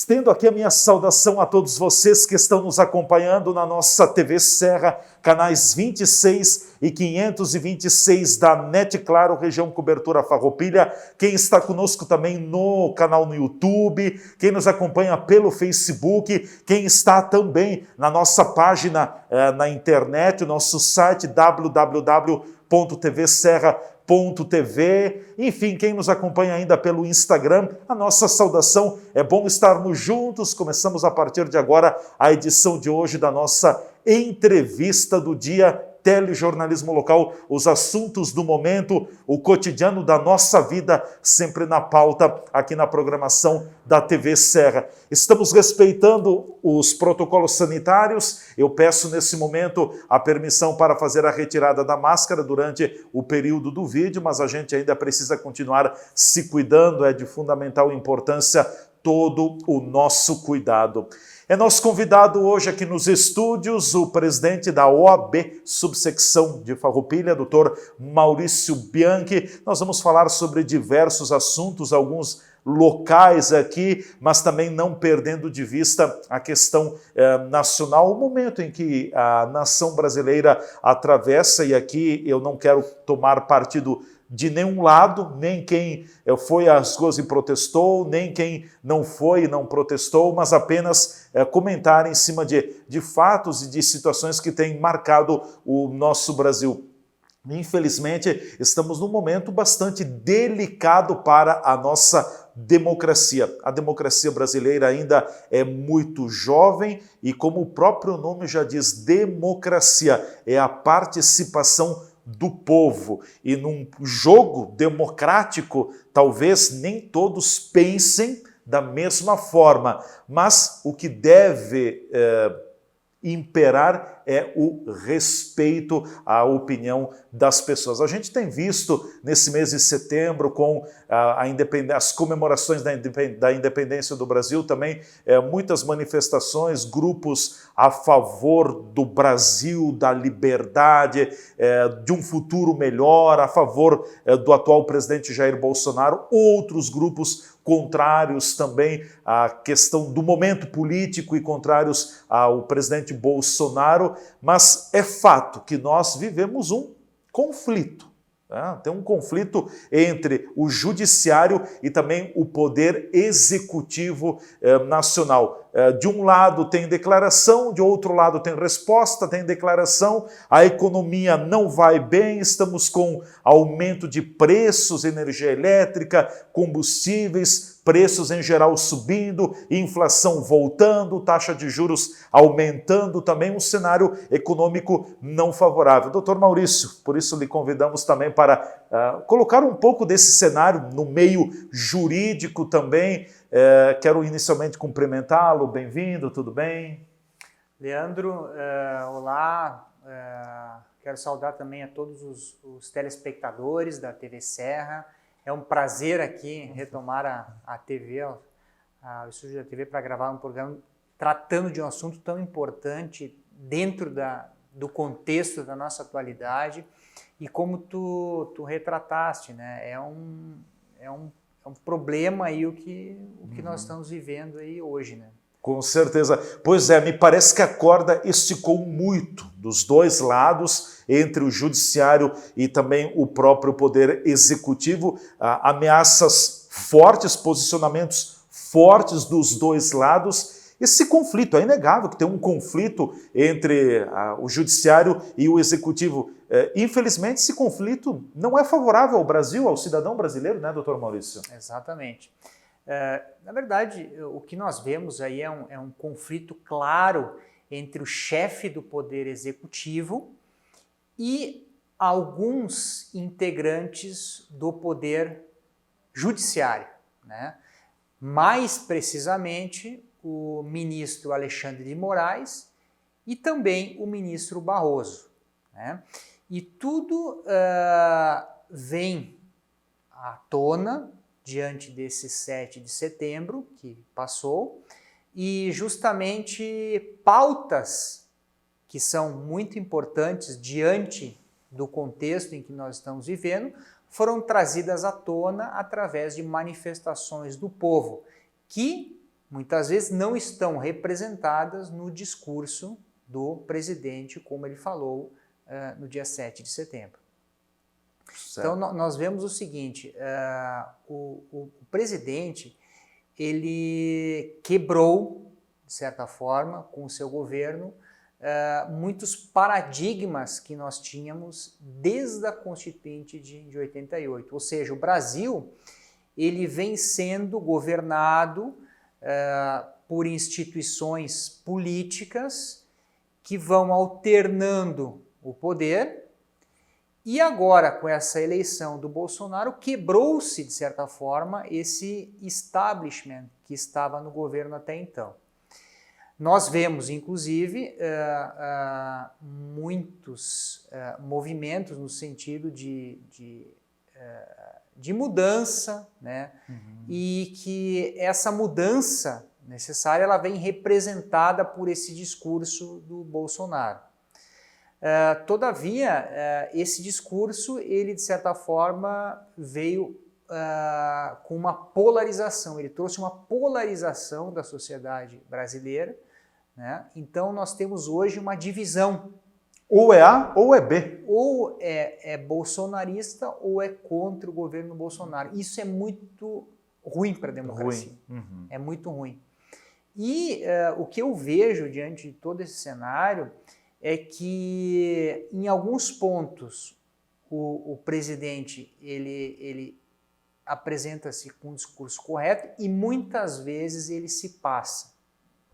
Estendo aqui a minha saudação a todos vocês que estão nos acompanhando na nossa TV Serra, canais 26 e 526 da NET Claro, região cobertura Farroupilha. Quem está conosco também no canal no YouTube, quem nos acompanha pelo Facebook, quem está também na nossa página na internet, o nosso site www.tvserra.tv, enfim, quem nos acompanha ainda pelo Instagram, a nossa saudação. É bom estarmos juntos. Começamos a partir de agora a edição de hoje da nossa entrevista do dia, telejornalismo local, os assuntos do momento, o cotidiano da nossa vida, sempre na pauta aqui na programação da TV Serra. Estamos respeitando os protocolos sanitários. Eu peço nesse momento a permissão para fazer a retirada da máscara durante o período do vídeo, mas a gente ainda precisa continuar se cuidando, é de fundamental importância todo o nosso cuidado. É nosso convidado hoje aqui nos estúdios o presidente da OAB Subsecção de Farroupilha, doutor Maurício Bianchi. Nós vamos falar sobre diversos assuntos, alguns locais aqui, mas também não perdendo de vista a questão nacional, o momento em que a nação brasileira atravessa, e aqui eu não quero tomar partido de nenhum lado, nem quem foi às ruas e protestou, nem quem não foi e não protestou, mas apenas comentar em cima de fatos e de situações que têm marcado o nosso Brasil. Infelizmente, estamos num momento bastante delicado para a nossa democracia. A democracia brasileira ainda é muito jovem e, como o próprio nome já diz, democracia é a participação do povo. E num jogo democrático, talvez nem todos pensem da mesma forma, mas o que deve imperar é o respeito à opinião das pessoas. A gente tem visto nesse mês de setembro, com as comemorações da independência do Brasil, também muitas manifestações, grupos a favor do Brasil, da liberdade, de um futuro melhor, a favor do atual presidente Jair Bolsonaro, outros grupos contrários também à questão do momento político e contrários ao presidente Bolsonaro, mas é fato que nós vivemos um conflito. Tem um conflito entre o judiciário e também o poder executivo nacional. De um lado tem declaração, de outro lado tem resposta, tem declaração, a economia não vai bem, estamos com aumento de preços, energia elétrica, combustíveis, preços em geral subindo, inflação voltando, taxa de juros aumentando, também um cenário econômico não favorável. Doutor Maurício, por isso lhe convidamos também para colocar um pouco desse cenário no meio jurídico também. Quero inicialmente cumprimentá-lo, bem-vindo, tudo bem? Leandro, olá, quero saudar também a todos os telespectadores da TV Serra. É um prazer aqui retomar a TV, o estúdio da TV, para gravar um programa tratando de um assunto tão importante dentro do contexto da nossa atualidade. E como tu retrataste, né? É um problema aí o que nós estamos vivendo aí hoje, né? Com certeza. Pois é, me parece que a corda esticou muito dos dois lados, entre o judiciário e também o próprio poder executivo. Ameaças fortes, posicionamentos fortes dos dois lados. Esse conflito, é inegável que tem um conflito entre o judiciário e o executivo. Infelizmente, esse conflito não é favorável ao Brasil, ao cidadão brasileiro, né, doutor Maurício? Exatamente. Na verdade, o que nós vemos aí é um conflito claro entre o chefe do poder executivo e alguns integrantes do poder judiciário, né? Mais precisamente, o ministro Alexandre de Moraes e também o ministro Barroso, né? E tudo vem à tona diante desse 7 de setembro que passou, e justamente pautas que são muito importantes diante do contexto em que nós estamos vivendo foram trazidas à tona através de manifestações do povo, que muitas vezes não estão representadas no discurso do presidente, como ele falou no dia 7 de setembro. Certo. Então, nós vemos o seguinte, o presidente, ele quebrou, de certa forma, com o seu governo, muitos paradigmas que nós tínhamos desde a Constituinte de 88. Ou seja, o Brasil, ele vem sendo governado por instituições políticas que vão alternando o poder, e agora, com essa eleição do Bolsonaro, quebrou-se, de certa forma, esse establishment que estava no governo até então. Nós vemos, inclusive, muitos movimentos no sentido de mudança, né? E que essa mudança necessária ela vem representada por esse discurso do Bolsonaro. Todavia, esse discurso, ele de certa forma veio com uma polarização, ele trouxe uma polarização da sociedade brasileira, né? Então nós temos hoje uma divisão. Ou é A ou é B. Ou é bolsonarista ou é contra o governo Bolsonaro. Isso é muito ruim para a democracia. É muito ruim. E o que eu vejo diante de todo esse cenário é que, em alguns pontos, o presidente ele apresenta-se com um discurso correto e muitas vezes ele se passa,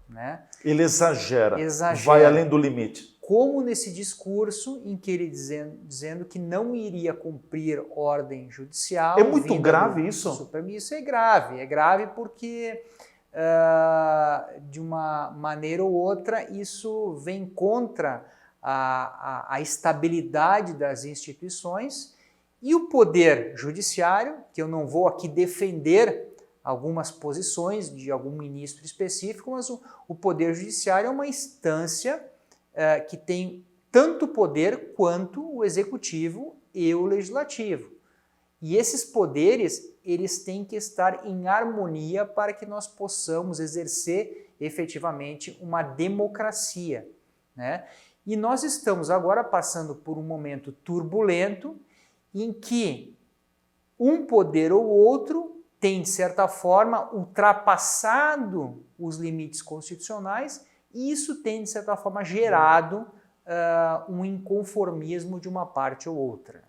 né? Ele exagera, vai além do limite. Como nesse discurso em que ele dizendo que não iria cumprir ordem judicial. É muito grave isso? Isso é grave porque de uma maneira ou outra isso vem contra a estabilidade das instituições e o poder judiciário, que eu não vou aqui defender algumas posições de algum ministro específico, mas o poder judiciário é uma instância que tem tanto poder quanto o executivo e o legislativo. E esses poderes, eles têm que estar em harmonia para que nós possamos exercer efetivamente uma democracia, né? E nós estamos agora passando por um momento turbulento em que um poder ou outro tem, de certa forma, ultrapassado os limites constitucionais e isso tem, de certa forma, gerado um inconformismo de uma parte ou outra.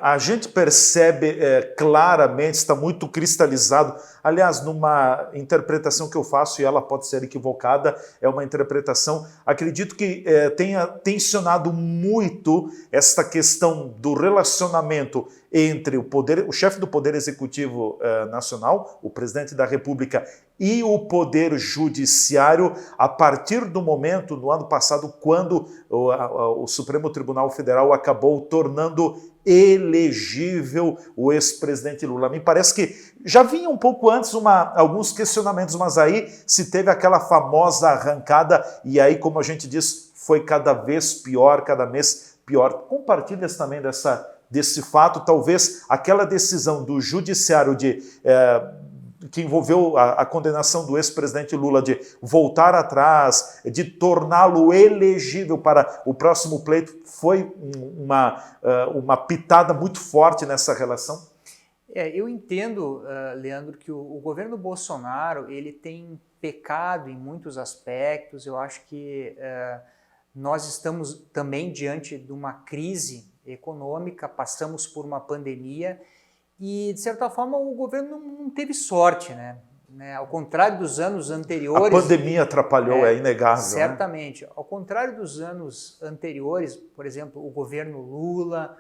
A gente percebe claramente, está muito cristalizado. Aliás, numa interpretação que eu faço, e ela pode ser equivocada, é uma interpretação, acredito que tenha tensionado muito esta questão do relacionamento entre o chefe do Poder Executivo Nacional, o presidente da República, e o Poder Judiciário, a partir do momento, no ano passado, quando o Supremo Tribunal Federal acabou tornando elegível o ex-presidente Lula. Me parece que já vinha um pouco antes alguns questionamentos, mas aí se teve aquela famosa arrancada e aí, como a gente diz, foi cada vez pior, cada mês pior. Compartilhas também desse fato, talvez aquela decisão do judiciário que envolveu a condenação do ex-presidente Lula de voltar atrás, de torná-lo elegível para o próximo pleito, foi uma pitada muito forte nessa relação? Eu entendo, Leandro, que o governo Bolsonaro ele tem pecado em muitos aspectos. Eu acho que nós estamos também diante de uma crise econômica, passamos por uma pandemia e, de certa forma, o governo não teve sorte, né? Ao contrário dos anos anteriores... A pandemia atrapalhou, é inegável. Certamente. Né? Ao contrário dos anos anteriores, por exemplo, o governo Lula,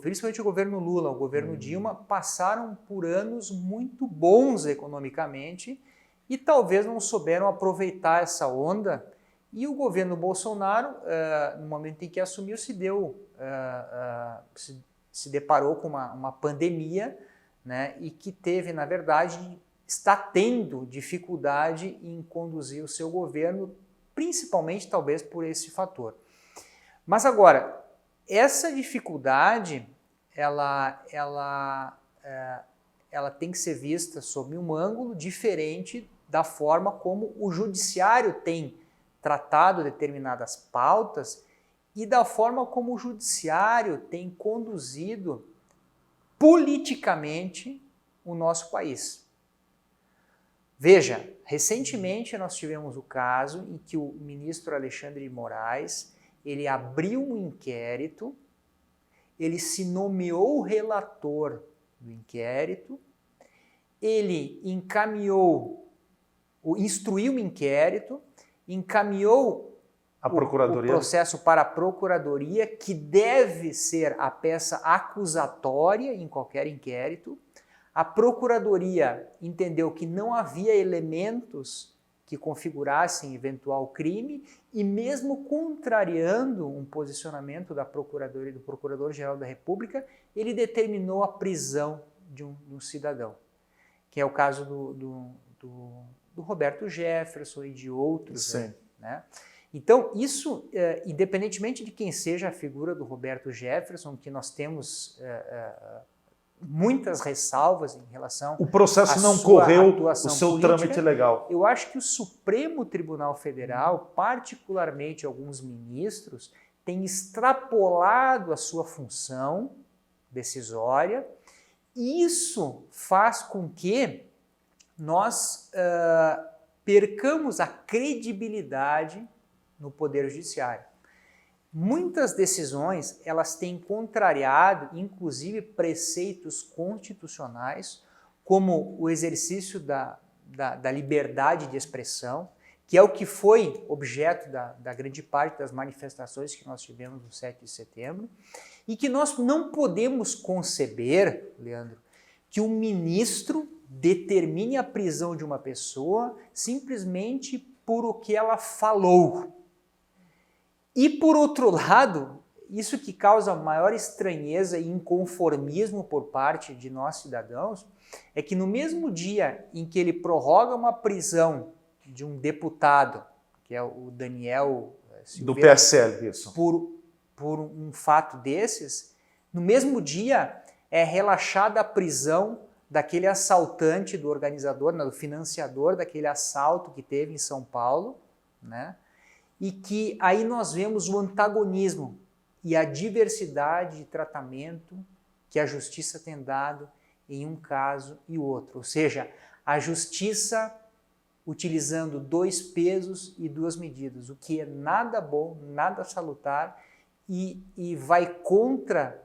principalmente o governo Lula, o governo Dilma, passaram por anos muito bons economicamente e talvez não souberam aproveitar essa onda. E o governo Bolsonaro, no momento em que assumiu, se deparou com uma pandemia, né, e que teve, na verdade, está tendo dificuldade em conduzir o seu governo, principalmente talvez por esse fator. Mas agora, essa dificuldade, ela ela tem que ser vista sob um ângulo diferente da forma como o judiciário tem tratado determinadas pautas e da forma como o judiciário tem conduzido politicamente o nosso país. Veja, recentemente nós tivemos o caso em que o ministro Alexandre de Moraes, ele abriu um inquérito, ele se nomeou o relator do inquérito, ele instruiu o inquérito, encaminhou o processo para a Procuradoria, que deve ser a peça acusatória em qualquer inquérito. A Procuradoria entendeu que não havia elementos que configurassem eventual crime e, mesmo contrariando um posicionamento da Procuradoria e do Procurador-Geral da República, ele determinou a prisão de um cidadão, que é o caso do Roberto Jefferson e de outros. Sim. Né? Então, isso, independentemente de quem seja a figura do Roberto Jefferson, que nós temos muitas ressalvas em relação o processo não correu o seu política, trâmite legal. Eu acho que o Supremo Tribunal Federal, particularmente alguns ministros, têm extrapolado a sua função decisória, e isso faz com que nós percamos a credibilidade no Poder Judiciário. Muitas decisões, elas têm contrariado, inclusive, preceitos constitucionais, como o exercício da liberdade de expressão, que é o que foi objeto da grande parte das manifestações que nós tivemos no 7 de setembro, e que nós não podemos conceber, Leandro, que um ministro determine a prisão de uma pessoa simplesmente por o que ela falou. E, por outro lado, isso que causa maior estranheza e inconformismo por parte de nós cidadãos, é que no mesmo dia em que ele prorroga uma prisão de um deputado, que é o Daniel Silveira, do PSL, isso, por um fato desses, no mesmo dia é relaxada a prisão daquele assaltante, do organizador, do financiador daquele assalto que teve em São Paulo, né? E que aí nós vemos o antagonismo e a diversidade de tratamento que a justiça tem dado em um caso e outro. Ou seja, a justiça utilizando 2 pesos e 2 medidas, o que é nada bom, nada salutar e vai contra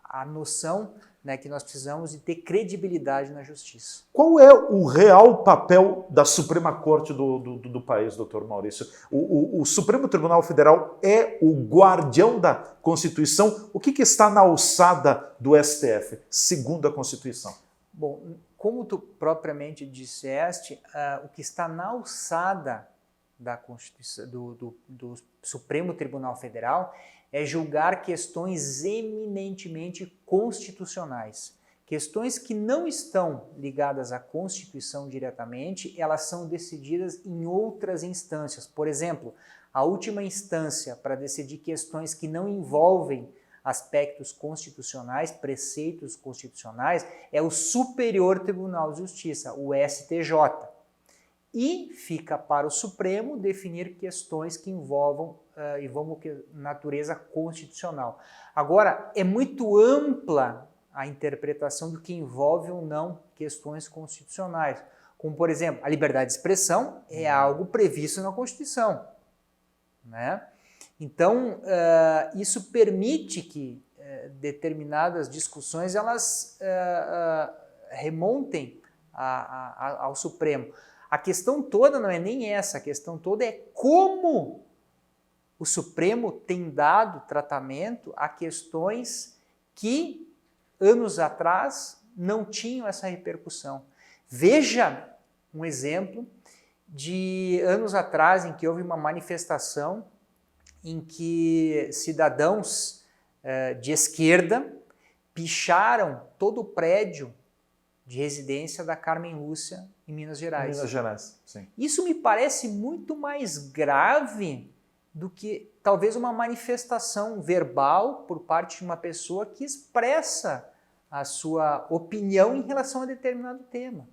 a noção, né, que nós precisamos de ter credibilidade na justiça. Qual é o real papel da Suprema Corte do país, doutor Maurício? O Supremo Tribunal Federal é o guardião da Constituição. O que está na alçada do STF, segundo a Constituição? Bom, como tu propriamente disseste, o que está na alçada da Constituição, do Supremo Tribunal Federal é julgar questões eminentemente constitucionais. Questões que não estão ligadas à Constituição diretamente, elas são decididas em outras instâncias. Por exemplo, a última instância para decidir questões que não envolvem aspectos constitucionais, preceitos constitucionais, é o Superior Tribunal de Justiça, o STJ. E fica para o Supremo definir questões que envolvam natureza constitucional. Agora, é muito ampla a interpretação do que envolve ou não questões constitucionais. Como, por exemplo, a liberdade de expressão é algo previsto na Constituição, né? Então, isso permite que determinadas discussões elas remontem ao Supremo. A questão toda não é nem essa, a questão toda é como o Supremo tem dado tratamento a questões que, anos atrás, não tinham essa repercussão. Veja um exemplo de anos atrás, em que houve uma manifestação em que cidadãos de esquerda picharam todo o prédio de residência da Carmen Lúcia em Minas Gerais. Minas Gerais, sim. Isso me parece muito mais grave do que talvez uma manifestação verbal por parte de uma pessoa que expressa a sua opinião em relação a determinado tema.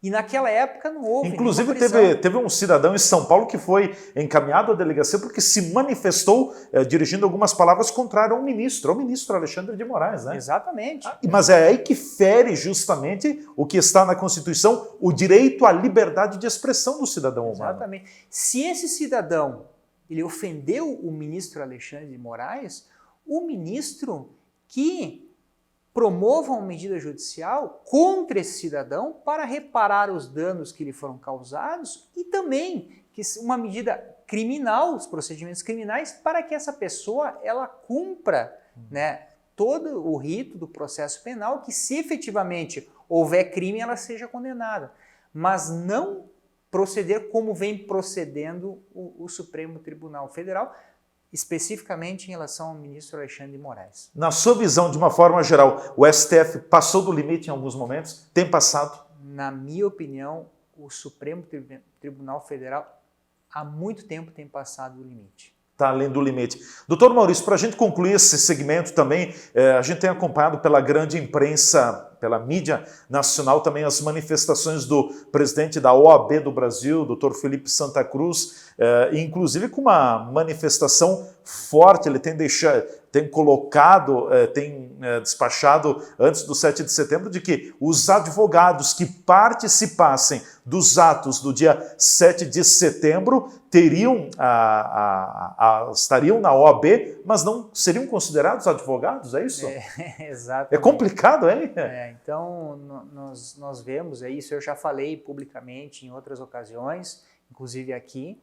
E naquela época não houve. Inclusive teve um cidadão em São Paulo que foi encaminhado à delegacia porque se manifestou dirigindo algumas palavras contrárias ao ministro Alexandre de Moraes, né? Exatamente. Mas é aí que fere justamente o que está na Constituição, o direito à liberdade de expressão do cidadão humano. Exatamente. Se esse cidadão ele ofendeu o ministro Alexandre de Moraes, o ministro que promova uma medida judicial contra esse cidadão para reparar os danos que lhe foram causados e também que uma medida criminal, os procedimentos criminais, para que essa pessoa ela cumpra, né, todo o rito do processo penal, que se efetivamente houver crime, ela seja condenada. Mas não proceder como vem procedendo o Supremo Tribunal Federal, especificamente em relação ao ministro Alexandre de Moraes. Na sua visão, de uma forma geral, o STF passou do limite em alguns momentos? Tem passado? Na minha opinião, o Supremo Tribunal Federal há muito tempo tem passado do limite. Está além do limite. Doutor Maurício, para a gente concluir esse segmento também, a gente tem acompanhado pela grande imprensa, pela mídia nacional também as manifestações do presidente da OAB do Brasil, doutor Felipe Santa Cruz, inclusive com uma manifestação forte, ele tem despachado antes do 7 de setembro de que os advogados que participassem dos atos do dia 7 de setembro estariam na OAB, mas não seriam considerados advogados, é isso? Exatamente. É complicado, hein? Então, nós vemos isso, eu já falei publicamente em outras ocasiões, inclusive aqui,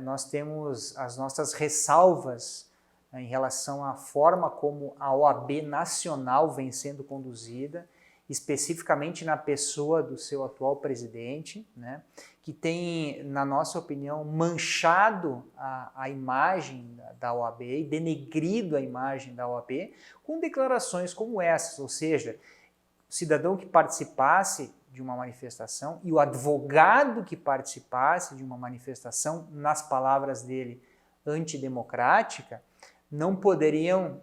nós temos as nossas ressalvas em relação à forma como a OAB nacional vem sendo conduzida, especificamente na pessoa do seu atual presidente, né, que tem, na nossa opinião, manchado a imagem da OAB e denegrido a imagem da OAB com declarações como essas, ou seja, o cidadão que participasse de uma manifestação e o advogado que participasse de uma manifestação, nas palavras dele, antidemocrática, não poderiam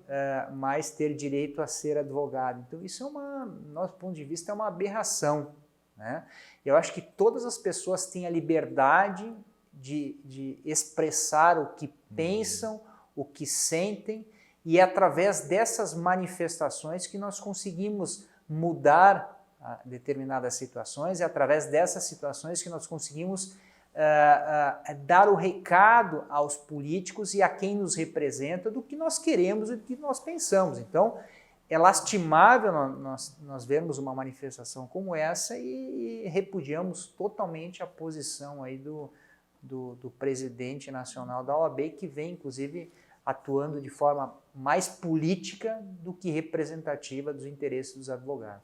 mais ter direito a ser advogado. Então isso do nosso ponto de vista, é uma aberração, né? Eu acho que todas as pessoas têm a liberdade de expressar o que pensam, o que sentem, e é através dessas manifestações que nós conseguimos mudar determinadas situações, é através dessas situações que nós conseguimos dar o recado aos políticos e a quem nos representa do que nós queremos e do que nós pensamos. Então, é lastimável nós vermos uma manifestação como essa e repudiamos totalmente a posição aí do presidente nacional da OAB, que vem, inclusive, atuando de forma mais política do que representativa dos interesses dos advogados.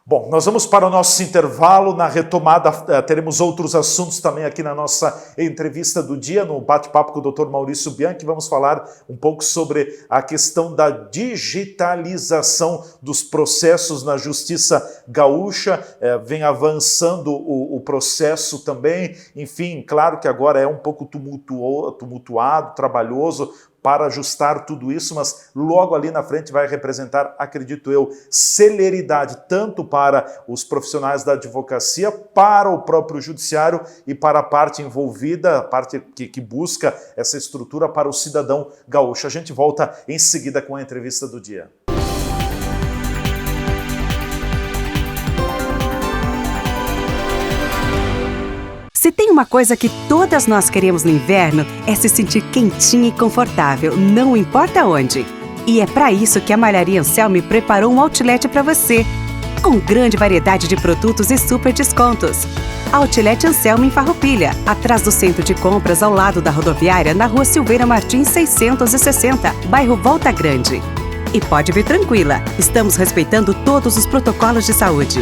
Bom, nós vamos para o nosso intervalo. Na retomada teremos outros assuntos também aqui na nossa entrevista do dia, no bate-papo com o Dr. Maurício Bianchi. Vamos falar um pouco sobre a questão da digitalização dos processos na Justiça Gaúcha. Vem avançando o processo também. Enfim, claro que agora é um pouco tumultuado, trabalhoso, para ajustar tudo isso, mas logo ali na frente vai representar, acredito eu, celeridade tanto para os profissionais da advocacia, para o próprio judiciário e para a parte envolvida, a parte que busca essa estrutura para o cidadão gaúcho. A gente volta em seguida com a entrevista do dia. Se tem uma coisa que todas nós queremos no inverno, é se sentir quentinha e confortável, não importa onde. E é para isso que a Malharia Anselmi preparou um outlet para você, com grande variedade de produtos e super descontos. Outlet Anselmi em Farroupilha, atrás do centro de compras ao lado da rodoviária, na Rua Silveira Martins 660, bairro Volta Grande. E pode vir tranquila, estamos respeitando todos os protocolos de saúde.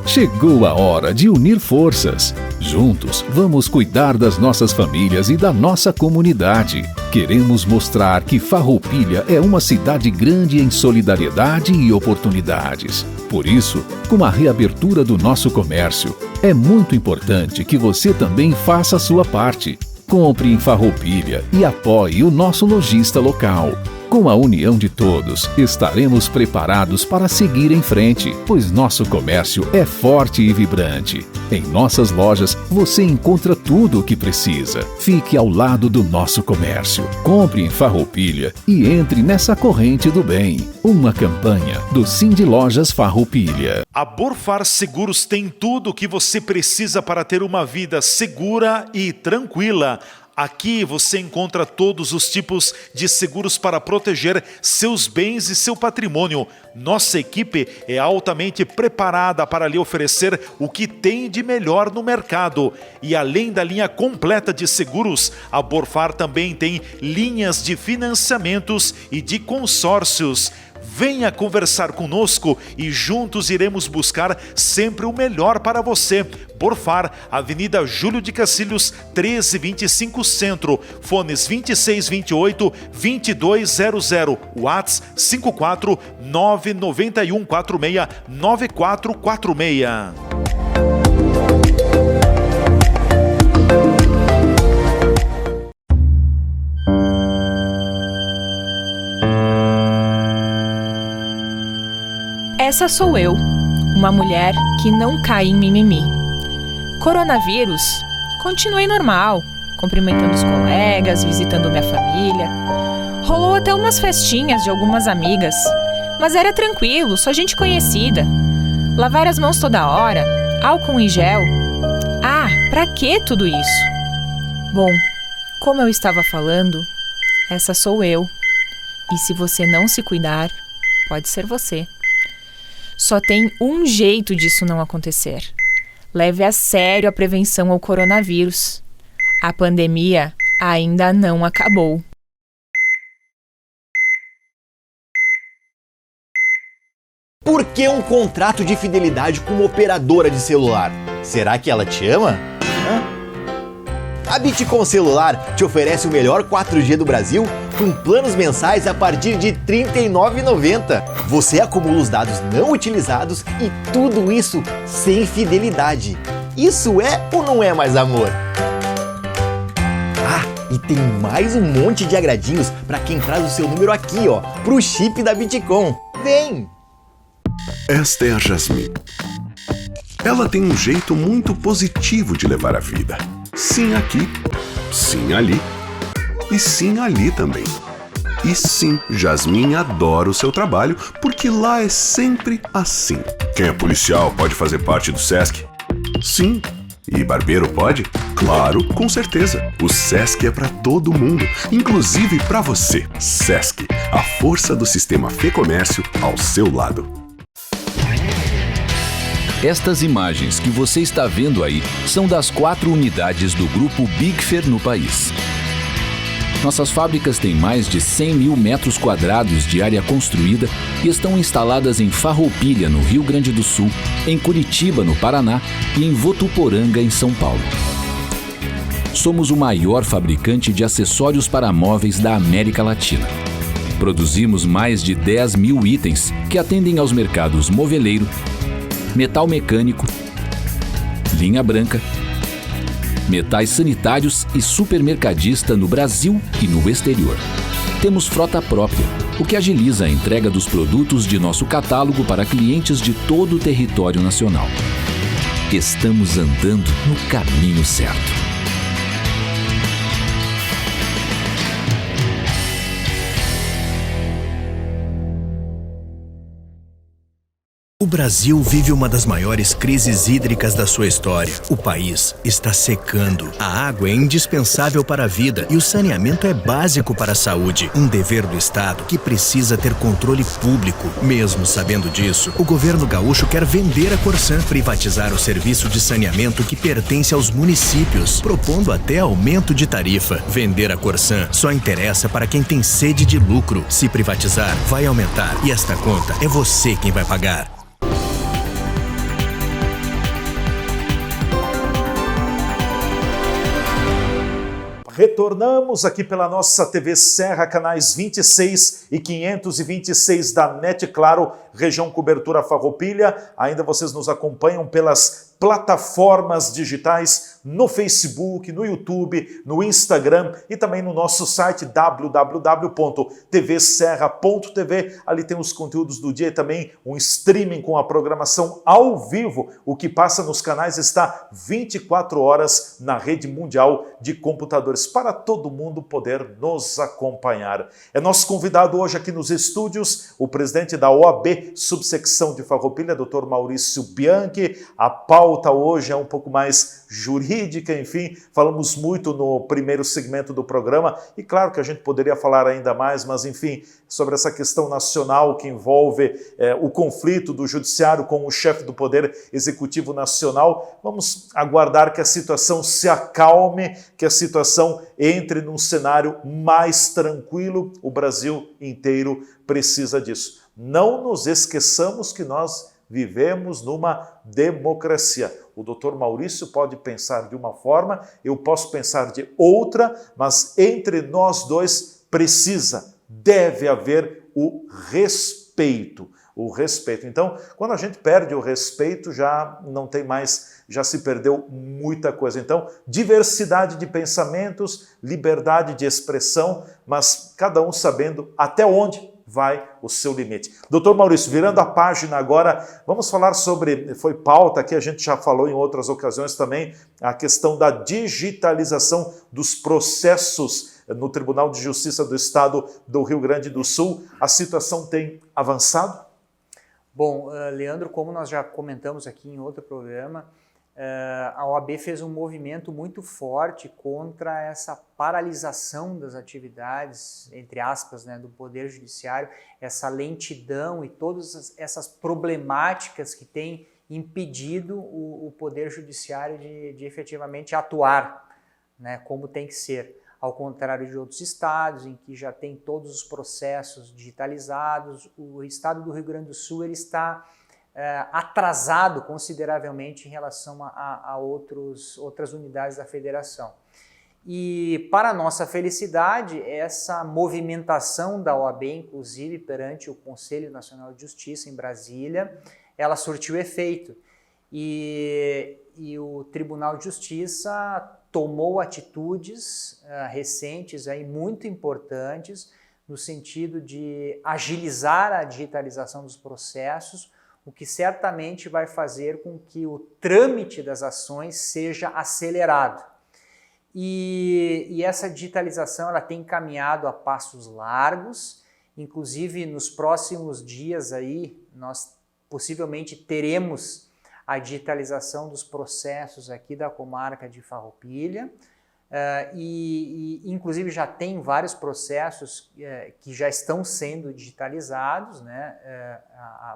Chegou a hora de unir forças. Juntos, vamos cuidar das nossas famílias e da nossa comunidade. Queremos mostrar que Farroupilha é uma cidade grande em solidariedade e oportunidades. Por isso, com a reabertura do nosso comércio, é muito importante que você também faça a sua parte. Compre em Farroupilha e apoie o nosso lojista local. Com a união de todos, estaremos preparados para seguir em frente, pois nosso comércio é forte e vibrante. Em nossas lojas, você encontra tudo o que precisa. Fique ao lado do nosso comércio. Compre em Farroupilha e entre nessa corrente do bem. Uma campanha do Cindy Lojas Farroupilha. A Borfar Seguros tem tudo o que você precisa para ter uma vida segura e tranquila. Aqui você encontra todos os tipos de seguros para proteger seus bens e seu patrimônio. Nossa equipe é altamente preparada para lhe oferecer o que tem de melhor no mercado. E além da linha completa de seguros, a Borfar também tem linhas de financiamentos e de consórcios. Venha conversar conosco e juntos iremos buscar sempre o melhor para você. Borfar, Avenida Júlio de Cacilhos, 1325 Centro, fones 2628-2200, WhatsApp 54991469446. Essa sou eu, uma mulher que não cai em mimimi. Coronavírus, continuei normal, cumprimentando os colegas, visitando minha família. Rolou até umas festinhas de algumas amigas, mas era tranquilo, só gente conhecida. Lavar as mãos toda hora, álcool em gel. Ah, pra que tudo isso? Bom, como eu estava falando, essa sou eu. E se você não se cuidar, pode ser você. Só tem um jeito disso não acontecer. Leve a sério a prevenção ao coronavírus. A pandemia ainda não acabou. Por que um contrato de fidelidade com uma operadora de celular? Será que ela te ama? A Bitcom Celular te oferece o melhor 4G do Brasil com planos mensais a partir de R$ 39,90. Você acumula os dados não utilizados e tudo isso sem fidelidade. Isso é ou não é mais amor? Ah, e tem mais um monte de agradinhos para quem traz o seu número aqui, ó, pro chip da Bitcom. Vem! Esta é a Jasmine. Ela tem um jeito muito positivo de levar a vida. Sim aqui, sim ali e sim ali também. E sim, Jasmine adora o seu trabalho porque lá é sempre assim. Quem é policial pode fazer parte do SESC? Sim. E barbeiro pode? Claro, com certeza. O SESC é para todo mundo, inclusive para você. SESC, a força do sistema Fê Comércio ao seu lado. Estas imagens que você está vendo aí são das 4 unidades do grupo Big Fer no país. Nossas fábricas têm mais de 100 mil metros quadrados de área construída e estão instaladas em Farroupilha, no Rio Grande do Sul, em Curitiba, no Paraná e em Votuporanga, em São Paulo. Somos o maior fabricante de acessórios para móveis da América Latina. Produzimos mais de 10 mil itens que atendem aos mercados moveleiro, metal mecânico, linha branca, metais sanitários e supermercadista no Brasil e no exterior. Temos frota própria, o que agiliza a entrega dos produtos de nosso catálogo para clientes de todo o território nacional. Estamos andando no caminho certo. O Brasil vive uma das maiores crises hídricas da sua história. O país está secando. A água é indispensável para a vida e o saneamento é básico para a saúde. Um dever do Estado que precisa ter controle público. Mesmo sabendo disso, o governo gaúcho quer vender a Corsan, privatizar o serviço de saneamento que pertence aos municípios, propondo até aumento de tarifa. Vender a Corsan só interessa para quem tem sede de lucro. Se privatizar, vai aumentar e esta conta é você quem vai pagar. Retornamos aqui pela nossa TV Serra, canais 26 e 526 da NET Claro, região cobertura Farroupilha. Ainda vocês nos acompanham pelas plataformas digitais, no Facebook, no YouTube, no Instagram e também no nosso site www.tvserra.tv. Ali tem os conteúdos do dia e também um streaming com a programação ao vivo. O que passa nos canais está 24 horas na rede mundial de computadores para todo mundo poder nos acompanhar. É nosso convidado hoje aqui nos estúdios o presidente da OAB, subsecção de Farroupilha, Dr. Maurício Bianchi. A pauta hoje é um pouco mais jurídica, enfim, falamos muito no primeiro segmento do programa e claro que a gente poderia falar ainda mais, mas enfim, sobre essa questão nacional que envolve o conflito do judiciário com o chefe do Poder Executivo Nacional. Vamos aguardar que a situação se acalme, que a situação entre num cenário mais tranquilo. O Brasil inteiro precisa disso. Não nos esqueçamos que nós vivemos numa democracia. O doutor Maurício pode pensar de uma forma, eu posso pensar de outra, mas entre nós dois deve haver o respeito. O respeito. Então, quando a gente perde o respeito, já não tem mais, já se perdeu muita coisa. Então, diversidade de pensamentos, liberdade de expressão, mas cada um sabendo até onde vai o seu limite. Doutor Maurício, virando a página agora, vamos falar sobre, foi pauta que a gente já falou em outras ocasiões também, a questão da digitalização dos processos no Tribunal de Justiça do Estado do Rio Grande do Sul. A situação tem avançado? Bom, Leandro, como nós já comentamos aqui em outro programa, a OAB fez um movimento muito forte contra essa paralisação das atividades, entre aspas, né, do Poder Judiciário, essa lentidão e todas essas problemáticas que têm impedido o Poder Judiciário de efetivamente atuar, né, como tem que ser. Ao contrário de outros estados, em que já tem todos os processos digitalizados, o estado do Rio Grande do Sul ele está atrasado consideravelmente em relação a outras unidades da federação. E, para nossa felicidade, essa movimentação da OAB, inclusive perante o Conselho Nacional de Justiça em Brasília, ela surtiu efeito. E o Tribunal de Justiça tomou atitudes recentes aí, muito importantes no sentido de agilizar a digitalização dos processos, o que certamente vai fazer com que o trâmite das ações seja acelerado. E essa digitalização ela tem caminhado a passos largos, inclusive nos próximos dias aí nós possivelmente teremos a digitalização dos processos aqui da comarca de Farroupilha, inclusive já tem vários processos que já estão sendo digitalizados, né,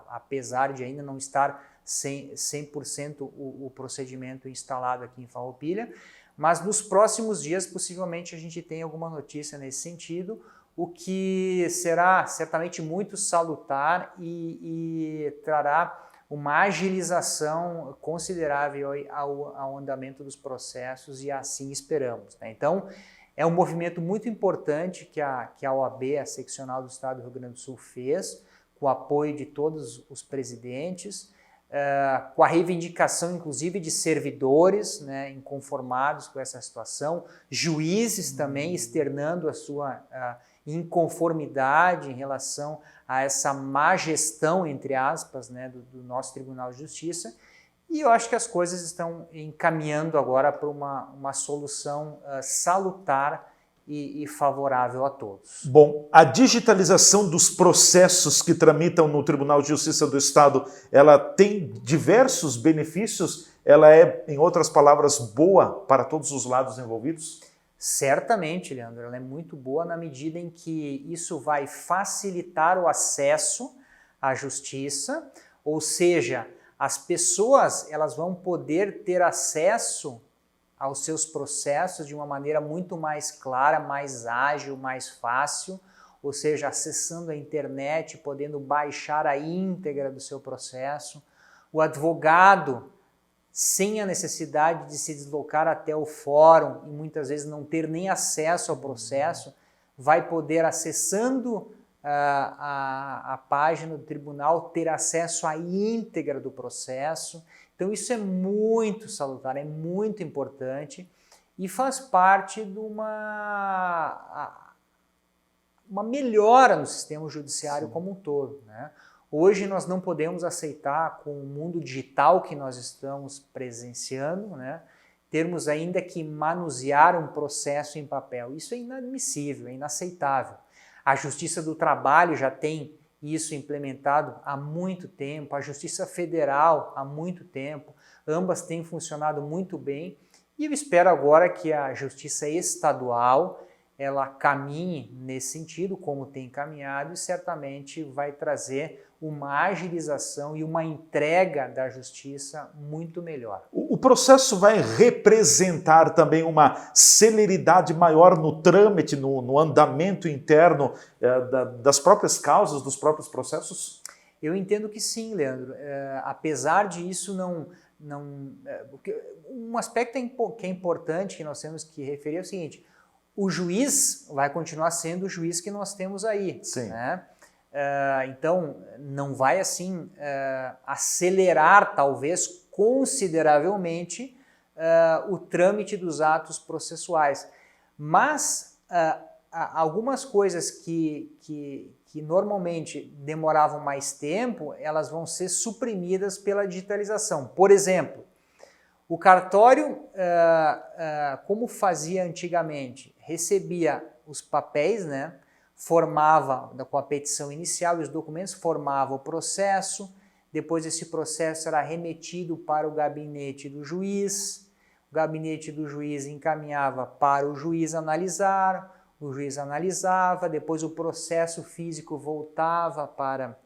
apesar de ainda não estar 100% o procedimento instalado aqui em Farroupilha, mas nos próximos dias possivelmente a gente tem alguma notícia nesse sentido, o que será certamente muito salutar e trará uma agilização considerável ao andamento dos processos e assim esperamos, né? Então, é um movimento muito importante que a OAB, a seccional do Estado do Rio Grande do Sul, fez, com o apoio de todos os presidentes, com a reivindicação, inclusive, de servidores, né, inconformados com essa situação, juízes também externando a sua inconformidade em relação a essa má gestão, entre aspas, né, do nosso Tribunal de Justiça, e eu acho que as coisas estão encaminhando agora para uma solução salutar e favorável a todos. Bom, a digitalização dos processos que tramitam no Tribunal de Justiça do Estado, ela tem diversos benefícios? Ela é, em outras palavras, boa para todos os lados envolvidos? Certamente, Leandro, ela é muito boa na medida em que isso vai facilitar o acesso à justiça, ou seja, as pessoas elas vão poder ter acesso aos seus processos de uma maneira muito mais clara, mais ágil, mais fácil, ou seja, acessando a internet, podendo baixar a íntegra do seu processo. O advogado, sem a necessidade de se deslocar até o fórum e muitas vezes não ter nem acesso ao processo, vai poder, acessando a página do tribunal, ter acesso à íntegra do processo Então isso é muito salutar, é muito importante e faz parte de uma melhora no sistema judiciário como um todo, né? Hoje nós não podemos aceitar, com o mundo digital que nós estamos presenciando, né, termos ainda que manusear um processo em papel. Isso é inadmissível, é inaceitável. A Justiça do Trabalho já tem isso implementado há muito tempo, a Justiça Federal há muito tempo, ambas têm funcionado muito bem e eu espero agora que a Justiça Estadual ela caminhe nesse sentido, como tem caminhado, e certamente vai trazer uma agilização e uma entrega da justiça muito melhor. O processo vai representar também uma celeridade maior no trâmite, no andamento interno das próprias causas, dos próprios processos? Eu entendo que sim, Leandro. Apesar de isso um aspecto que é importante que nós temos que referir é o seguinte: o juiz vai continuar sendo o juiz que nós temos aí. Sim. Né? Então, não vai assim acelerar, talvez, consideravelmente o trâmite dos atos processuais. Mas algumas coisas que normalmente demoravam mais tempo, elas vão ser suprimidas pela digitalização. Por exemplo, o cartório, como fazia antigamente, recebia os papéis, né, formava com a petição inicial e os documentos, formava o processo, depois esse processo era remetido para o gabinete do juiz, o gabinete do juiz encaminhava para o juiz analisar, o juiz analisava, depois o processo físico voltava para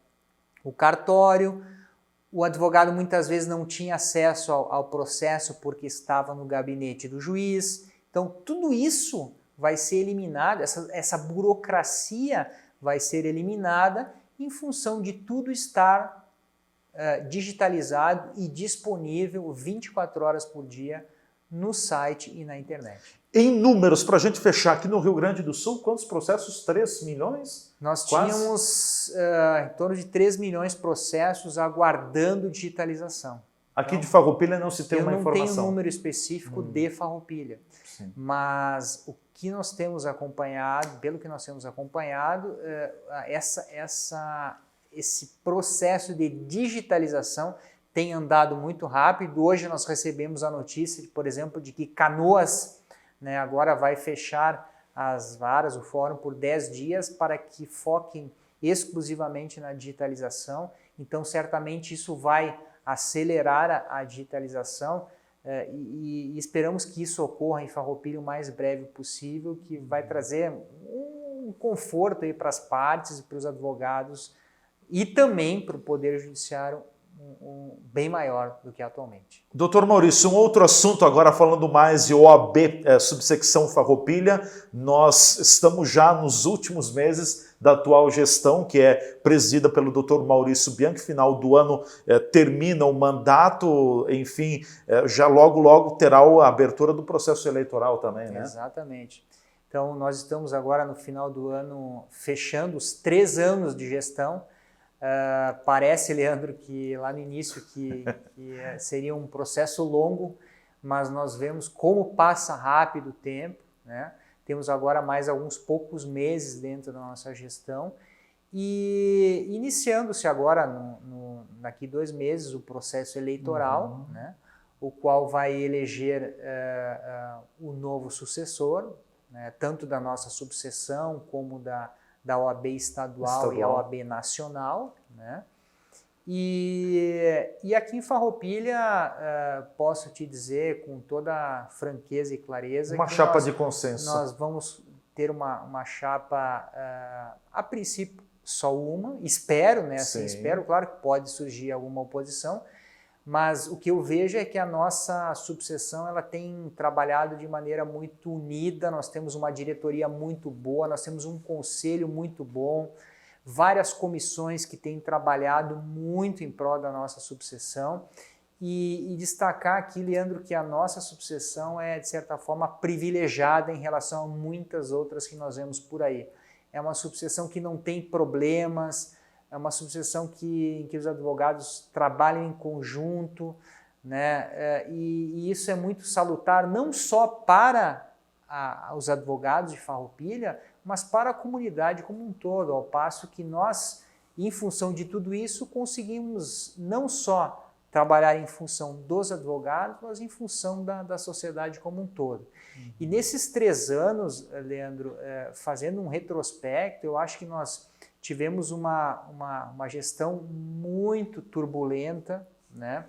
o cartório. O advogado muitas vezes não tinha acesso ao processo porque estava no gabinete do juiz. Então, tudo isso vai ser eliminado, essa burocracia vai ser eliminada em função de tudo estar digitalizado e disponível 24 horas por dia no site e na internet. Em números, para a gente fechar, aqui no Rio Grande do Sul, quantos processos? 3 milhões? Nós Quase? Tínhamos em torno de 3 milhões de processos aguardando digitalização. Aqui então, de Farroupilha não se tem uma informação. Eu não tenho um número específico de Farroupilha, Sim. Mas o que nós temos acompanhado, pelo que nós temos acompanhado, esse processo de digitalização tem andado muito rápido. Hoje nós recebemos a notícia, por exemplo, de que Canoas, né, agora vai fechar as varas, o fórum, por 10 dias para que foquem exclusivamente na digitalização. Então, certamente isso vai acelerar a digitalização e esperamos que isso ocorra em Farroupilha o mais breve possível, que vai trazer um conforto aí para as partes e para os advogados e também para o Poder Judiciário bem maior do que atualmente. Doutor Maurício, um outro assunto agora falando mais de OAB, subsecção Farroupilha. Nós estamos já nos últimos meses da atual gestão, que é presidida pelo doutor Maurício Bianchi. Final do ano termina o mandato, enfim, já logo terá a abertura do processo eleitoral também, né? Exatamente. Então nós estamos agora no final do ano fechando os 3 anos de gestão. Parece, Leandro, que lá no início que seria um processo longo, mas nós vemos como passa rápido o tempo, né? Temos agora mais alguns poucos meses dentro da nossa gestão e iniciando-se agora, daqui 2 meses, o processo eleitoral, né? O qual vai eleger o novo sucessor, né? Tanto da nossa subseção como da OAB estadual e a OAB nacional, né? E aqui em Farroupilha, posso te dizer com toda franqueza e clareza uma chapa de consenso. Nós vamos ter uma chapa, a princípio só uma, espero, né? Assim, espero, claro que pode surgir alguma oposição, mas o que eu vejo é que a nossa subseção ela tem trabalhado de maneira muito unida, nós temos uma diretoria muito boa, nós temos um conselho muito bom, várias comissões que têm trabalhado muito em prol da nossa subseção e destacar aqui, Leandro, que a nossa subseção é, de certa forma, privilegiada em relação a muitas outras que nós vemos por aí. É uma subseção que não tem problemas, é uma subseção em que os advogados trabalham em conjunto, né? E isso é muito salutar não só para os advogados de Farroupilha, mas para a comunidade como um todo, ao passo que nós, em função de tudo isso, conseguimos não só trabalhar em função dos advogados, mas em função da sociedade como um todo. E nesses 3 anos, Leandro, fazendo um retrospecto, eu acho que nós tivemos uma gestão muito turbulenta, né?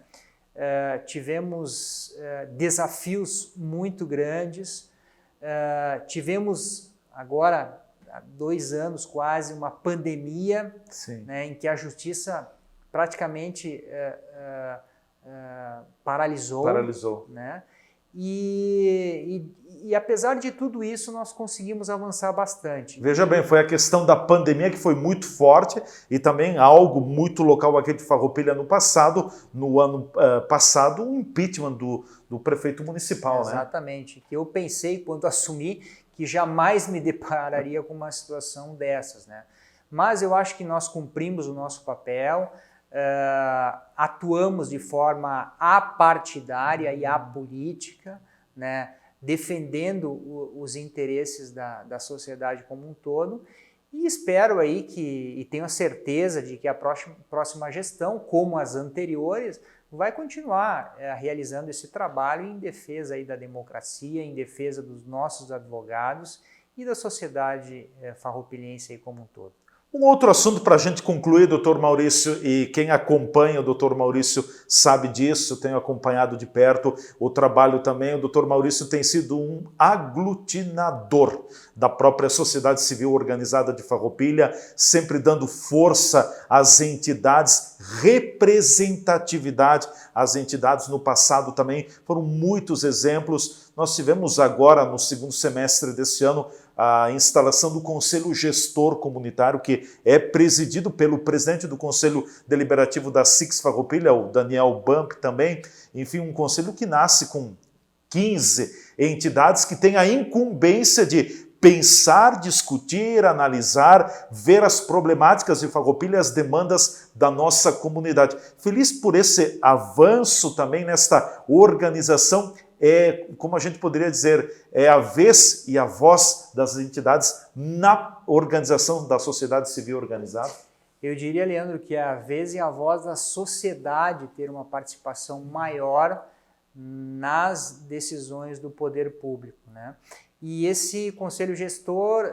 Tivemos desafios muito grandes, tivemos agora, há 2 anos quase, uma pandemia, né, em que a justiça praticamente paralisou. Né? E apesar de tudo isso, nós conseguimos avançar bastante. Veja bem, foi a questão da pandemia que foi muito forte e também algo muito local aqui de Farroupilha no passado, no ano passado, o impeachment do prefeito municipal. Exatamente, que eu pensei quando assumi que jamais me depararia com uma situação dessas, né? Mas eu acho que nós cumprimos o nosso papel, atuamos de forma apartidária e apolítica, né? Defendendo os interesses da sociedade como um todo, e espero aí e tenho a certeza de que a próxima gestão, como as anteriores, vai continuar realizando esse trabalho em defesa aí da democracia, em defesa dos nossos advogados e da sociedade farroupilhense aí como um todo. Um outro assunto para a gente concluir, doutor Maurício, e quem acompanha o doutor Maurício sabe disso, tenho acompanhado de perto o trabalho também. O doutor Maurício tem sido um aglutinador da própria sociedade civil organizada de Farroupilha, sempre dando força às entidades, representatividade às entidades. No passado também foram muitos exemplos. Nós tivemos agora, no 2º semestre desse ano, a instalação do Conselho Gestor Comunitário, que é presidido pelo presidente do Conselho Deliberativo da SIX Farroupilha, o Daniel Bump também. Enfim, um conselho que nasce com 15 entidades que têm a incumbência de pensar, discutir, analisar, ver as problemáticas de Farroupilha, as demandas da nossa comunidade. Feliz por esse avanço também nesta organização. Como a gente poderia dizer, é a vez e a voz das entidades na organização da sociedade civil organizada? Eu diria, Leandro, que é a vez e a voz da sociedade ter uma participação maior nas decisões do poder público, né? E esse conselho gestor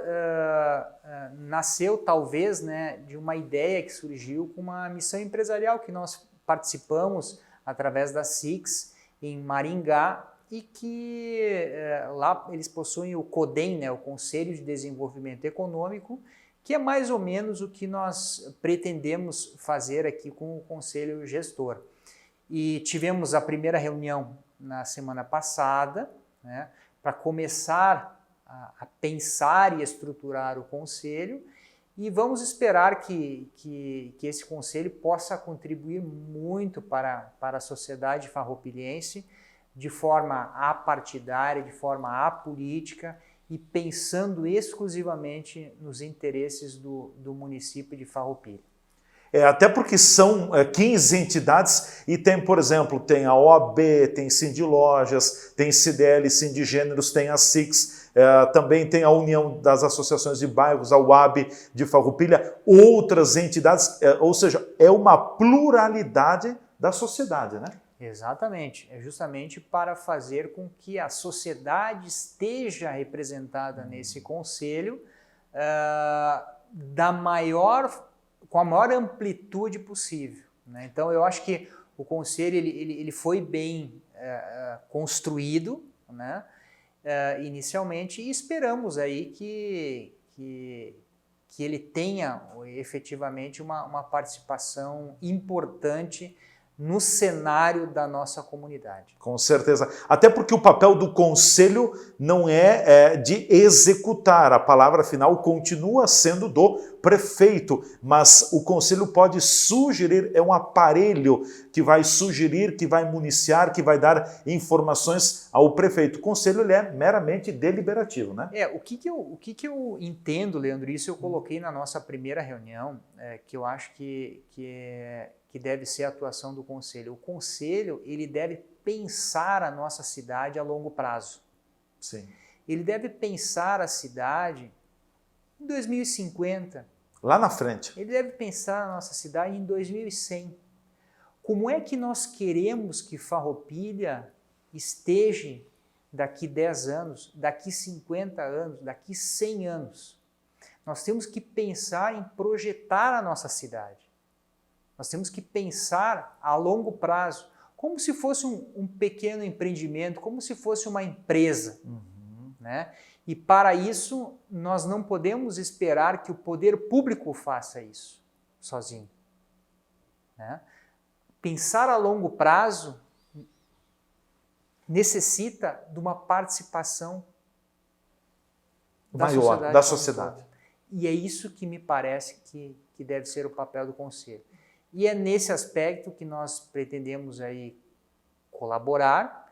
nasceu, talvez, né, de uma ideia que surgiu com uma missão empresarial que nós participamos através da SIX em Maringá, e que lá eles possuem o CODEM, né, o Conselho de Desenvolvimento Econômico, que é mais ou menos o que nós pretendemos fazer aqui com o Conselho Gestor. E tivemos a primeira reunião na semana passada, né, para começar a pensar e estruturar o Conselho, e vamos esperar que esse Conselho possa contribuir muito para a sociedade farroupilhense, de forma apartidária, de forma apolítica e pensando exclusivamente nos interesses do município de Farroupilha. Até porque são 15 entidades e tem, por exemplo, tem a OAB, tem Sindilojas, tem CDL, Sindigêneros, tem a SIX, também tem a União das Associações de Bairros, a UAB de Farroupilha, outras entidades, ou seja, é uma pluralidade da sociedade, né? Exatamente, é justamente para fazer com que a sociedade esteja representada nesse conselho com a maior amplitude possível, né? Então eu acho que o conselho ele foi bem construído, né, inicialmente, e esperamos aí que ele tenha efetivamente uma participação importante no cenário da nossa comunidade. Com certeza. Até porque o papel do conselho não é de executar. A palavra final continua sendo do prefeito, mas o conselho pode sugerir, é um aparelho que vai sugerir, que vai municiar, que vai dar informações ao prefeito. O conselho ele é meramente deliberativo, né? O que eu entendo, Leandro, isso eu coloquei na nossa primeira reunião, que eu acho que deve ser a atuação do conselho. O conselho, ele deve pensar a nossa cidade a longo prazo. Sim. Ele deve pensar a cidade em 2050. Lá na frente. Ele deve pensar a nossa cidade em 2100. Como é que nós queremos que Farroupilha esteja daqui 10 anos, daqui 50 anos, daqui 100 anos? Nós temos que pensar em projetar a nossa cidade. Nós temos que pensar a longo prazo, como se fosse um pequeno empreendimento, como se fosse uma empresa. Né? E para isso, nós não podemos esperar que o poder público faça isso sozinho. Né? Pensar a longo prazo necessita de uma participação maior da sociedade. E é isso que me parece que deve ser o papel do Conselho. E é nesse aspecto que nós pretendemos aí colaborar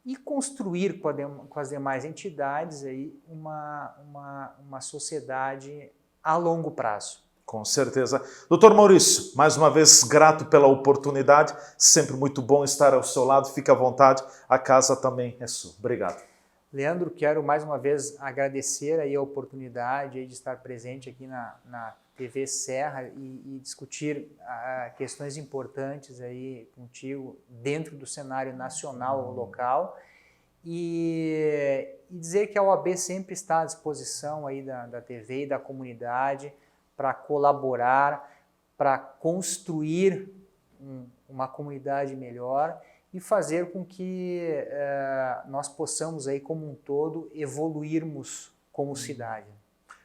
e construir com as demais entidades aí uma sociedade a longo prazo. Com certeza. Doutor Maurício, mais uma vez grato pela oportunidade, sempre muito bom estar ao seu lado, fique à vontade, a casa também é sua. Obrigado. Leandro, quero mais uma vez agradecer aí a oportunidade aí de estar presente aqui na TV Serra e discutir questões importantes aí contigo dentro do cenário nacional local e dizer que a OAB sempre está à disposição aí da TV e da comunidade para colaborar, para construir uma comunidade melhor e fazer com que nós possamos aí como um todo evoluirmos como cidade.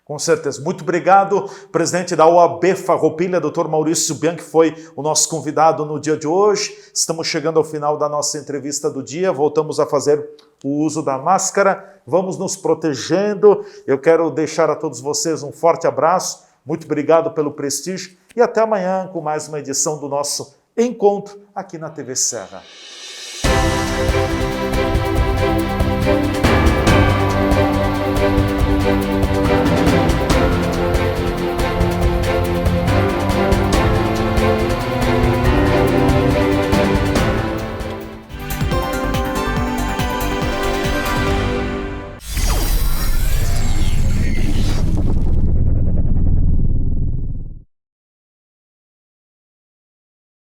Com certeza. Muito obrigado, presidente da OAB Farroupilha, Dr. Maurício Bianchi, foi o nosso convidado no dia de hoje. Estamos chegando ao final da nossa entrevista do dia, voltamos a fazer o uso da máscara, vamos nos protegendo. Eu quero deixar a todos vocês um forte abraço, muito obrigado pelo prestígio e até amanhã com mais uma edição do nosso encontro aqui na TV Serra.